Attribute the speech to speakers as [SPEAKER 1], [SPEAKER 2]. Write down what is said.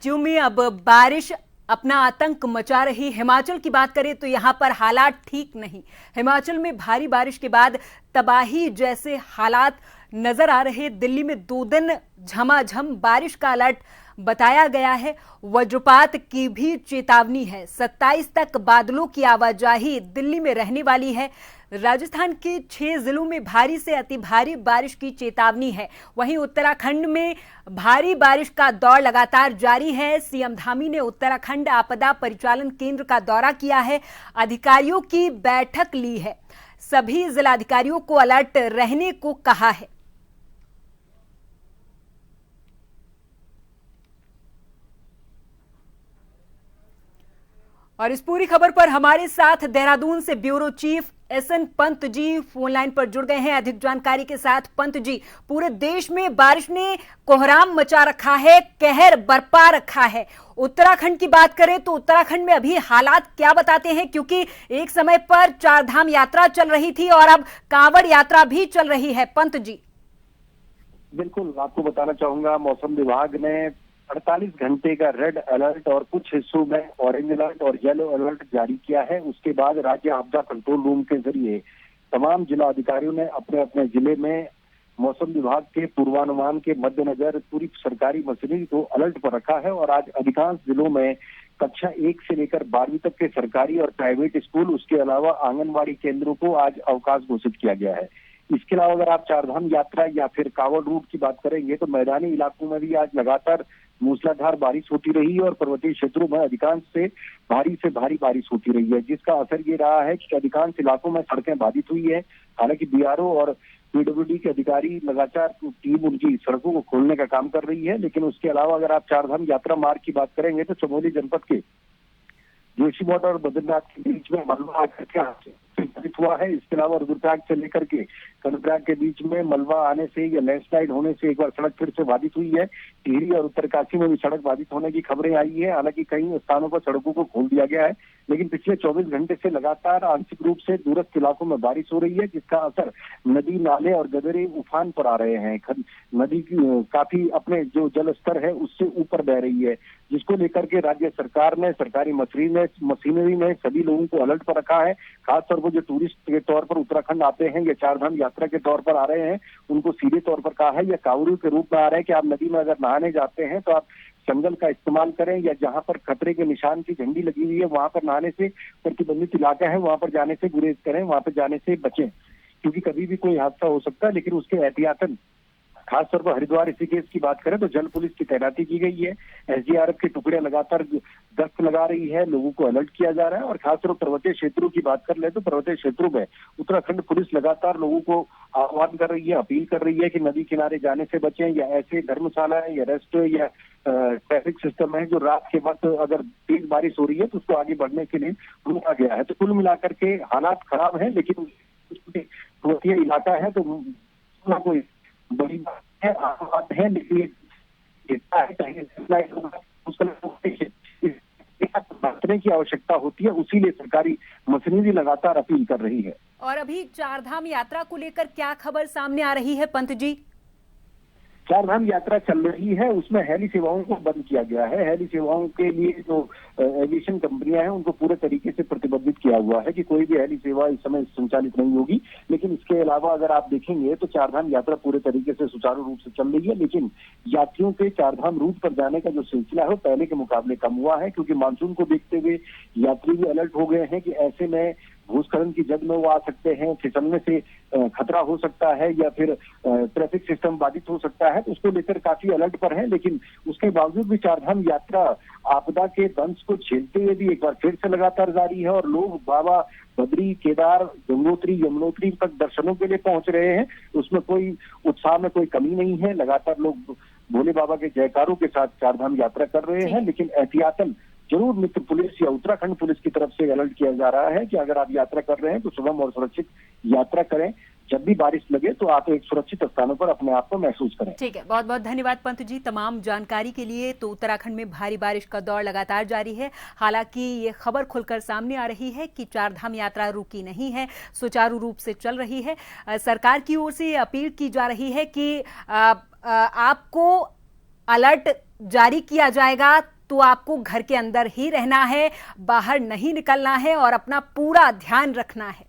[SPEAKER 1] राज्यों में अब बारिश अपना आतंक मचा रही। हिमाचल की बात करें तो यहां पर हालात ठीक नहीं। हिमाचल में भारी बारिश के बाद तबाही जैसे हालात नजर आ रहे। दिल्ली में 2 दिन झमाझम बारिश का अलर्ट बताया गया है। वज्रपात की भी चेतावनी है। 27 तक बादलों की आवाजाही दिल्ली में रहने वाली है। राजस्थान के 6 जिलों में भारी से अति भारी बारिश की चेतावनी है। वहीं उत्तराखंड में भारी बारिश का दौर लगातार जारी है। सीएम धामी ने उत्तराखंड आपदा परिचालन केंद्र का दौरा किया है, अधिकारियों की बैठक ली है, सभी जिलाधिकारियों को अलर्ट रहने को कहा है। और इस पूरी खबर पर हमारे साथ देहरादून से bureau chief SN Pant ji phone line पर जुड़ गए हैं अधिक जानकारी के साथ। पंत जी, पूरे देश में बारिश ने कोहराम मचा रखा है, कहर बरपा रखा है। उत्तराखंड की बात करें तो उत्तराखंड में अभी हालात क्या बताते हैं, क्योंकि एक समय पर चारधाम यात्रा चल रही थी और अब कांवड़ यात्रा भी चल रही है। पंत जी,
[SPEAKER 2] बिल्कुल, आपको बताना चाहूंगा मौसम विभाग ने 48 घंटे का रेड अलर्ट और कुछ हिस्सों में ऑरेंज अलर्ट और येलो अलर्ट जारी किया है। उसके बाद राज्य आपदा कंट्रोल रूम के जरिए तमाम जिला अधिकारियों ने अपने अपने जिले में मौसम विभाग के पूर्वानुमान के मद्देनजर पूरी सरकारी मशीनरी को अलर्ट पर रखा है। और आज अधिकांश जिलों में कक्षा 1 से लेकर 12वीं तक के सरकारी और प्राइवेट स्कूल, उसके अलावा आंगनबाड़ी केंद्रों को आज अवकाश घोषित किया गया है। इसके अलावा अगर आप चारधाम यात्रा या फिर कांवड़ रूट की बात करेंगे तो मैदानी इलाकों में भी आज लगातार मूसलाधार बारिश होती रही है और पर्वतीय क्षेत्रों में अधिकांश से भारी बारिश होती रही है, जिसका असर ये रहा है कि अधिकांश इलाकों में सड़कें बाधित हुई है। हालांकि बीआरओ और पीडब्ल्यूडी के अधिकारी लगातार टीम उनकी सड़कों को खोलने का काम कर रही है। लेकिन उसके अलावा अगर आप चारधाम यात्रा मार्ग की बात करेंगे तो चमोली जनपद के जोशीमठ और बद्रीनाथ के बीच में मलबा आकर के बाधित हुआ है। इसके अलावा रुद्रप्रयाग से लेकर के कर्णप्रयाग के बीच में मलबा आने से या लैंडस्लाइड होने से एक बार सड़क फिर से बाधित हुई है। टिहरी और उत्तरकाशी में भी सड़क बाधित होने की खबरें आई है। हालांकि कई स्थानों पर सड़कों को खोल दिया गया है, लेकिन पिछले 24 घंटे से लगातार आंशिक रूप से दूरस्थ इलाकों में बारिश हो रही है, जिसका असर नदी नाले और गदरे उफान पर आ रहे हैं। नदी की काफी अपने जो जल स्तर है उससे ऊपर बह रही है, जिसको लेकर के राज्य सरकार ने सरकारी मशीनरी ने सभी लोगों को अलर्ट पर रखा है। खासतौर पर जो टूरिस्ट के तौर पर उत्तराखंड आते हैं या चारधाम यात्रा के तौर पर आ रहे हैं, उनको सीधे तौर पर कहा है या कांवड़ियों के रूप में आ रहे हैं कि आप नदी में अगर नहाने जाते हैं तो आप संगल का इस्तेमाल करें, या जहां पर खतरे के निशान की झंडी लगी हुई है वहां पर नहाने से, प्रतिबंधित इलाका है वहां पर जाने से गुरेज करें, वहां पर जाने से बचें, क्योंकि कभी भी कोई हादसा हो सकता है। लेकिन उसके एहतियातन खासतौर पर हरिद्वार ऋषिकेश की बात करें तो जल पुलिस की तैनाती की गई है। एसडीआरएफ की टुकड़ियां लगातार गश्त लगा रही है, लोगों को अलर्ट किया जा रहा है। और खासतौर पर पर्वतीय क्षेत्रों की बात कर ले तो पर्वतीय क्षेत्रों में उत्तराखंड पुलिस लगातार लोगों को आह्वान कर रही है, अपील कर रही है कि नदी किनारे जाने से बचें, या ऐसे धर्मशाला है या रेस्ट या ट्रैफिक सिस्टम है जो रात के वक्त अगर तेज बारिश हो रही है तो उसको आगे बढ़ने के लिए रोका गया है। तो कुल मिलाकर के हालात खराब है, लेकिन पर्वतीय इलाका है तो कोई बड़ी बात है, बात है, लेकिन बांटने की आवश्यकता होती है, उसीलिए सरकारी मशीनरी लगातार अपील कर रही है।
[SPEAKER 1] और अभी चारधाम यात्रा को लेकर क्या खबर सामने आ रही है पंत जी?
[SPEAKER 2] चारधाम यात्रा चल रही है, उसमें हेली सेवाओं को बंद किया गया है। हेली सेवाओं के लिए जो एविएशन कंपनियां हैं उनको पूरे तरीके से प्रतिबंधित किया हुआ है कि कोई भी हेली सेवा इस समय संचालित नहीं होगी। लेकिन इसके अलावा अगर आप देखेंगे तो चारधाम यात्रा पूरे तरीके से सुचारू रूप से चल रही है। लेकिन यात्रियों के चारधाम रूट पर जाने का जो सिलसिला है वो पहले के मुकाबले कम हुआ है, क्योंकि मानसून को देखते हुए यात्री भी अलर्ट हो गए हैं कि ऐसे में भूस्खलन की जद में वो आ सकते हैं, फिसलने से खतरा हो सकता है, या फिर ट्रैफिक सिस्टम बाधित हो सकता है। तो उसको लेकर काफी अलर्ट पर है। लेकिन उसके बावजूद भी चारधाम यात्रा आपदा के दंश को झेलते हुए भी एक बार फिर से लगातार जारी है और लोग बाबा बद्री, केदार, गंगोत्री, यमुनोत्री तक दर्शनों के लिए पहुंच रहे हैं। उसमें कोई उत्साह में कोई कमी नहीं है। लगातार लोग भोले बाबा के जयकारों के साथ चारधाम यात्रा कर रहे हैं। लेकिन एहतियातन जरूर मित्र पुलिस या उत्तराखंड पुलिस की तरफ से अलर्ट किया जा रहा है कि अगर आप यात्रा कर रहे हैं तो सुगम और सुरक्षित यात्रा करें। जब भी बारिश लगे तो आप एक सुरक्षित स्थानों पर अपने आप को महसूस करें।
[SPEAKER 1] ठीक है, बहुत बहुत धन्यवाद पंत जी तमाम जानकारी के लिए। तो उत्तराखंड में भारी बारिश का दौर लगातार जारी है। हालांकि ये खबर खुलकर सामने आ रही है कि चारधाम यात्रा रुकी नहीं है, सुचारू रूप से चल रही है। सरकार की ओर से अपील की जा रही है कि आपको अलर्ट जारी किया जाएगा तो आपको घर के अंदर ही रहना है, बाहर नहीं निकलना है और अपना पूरा ध्यान रखना है।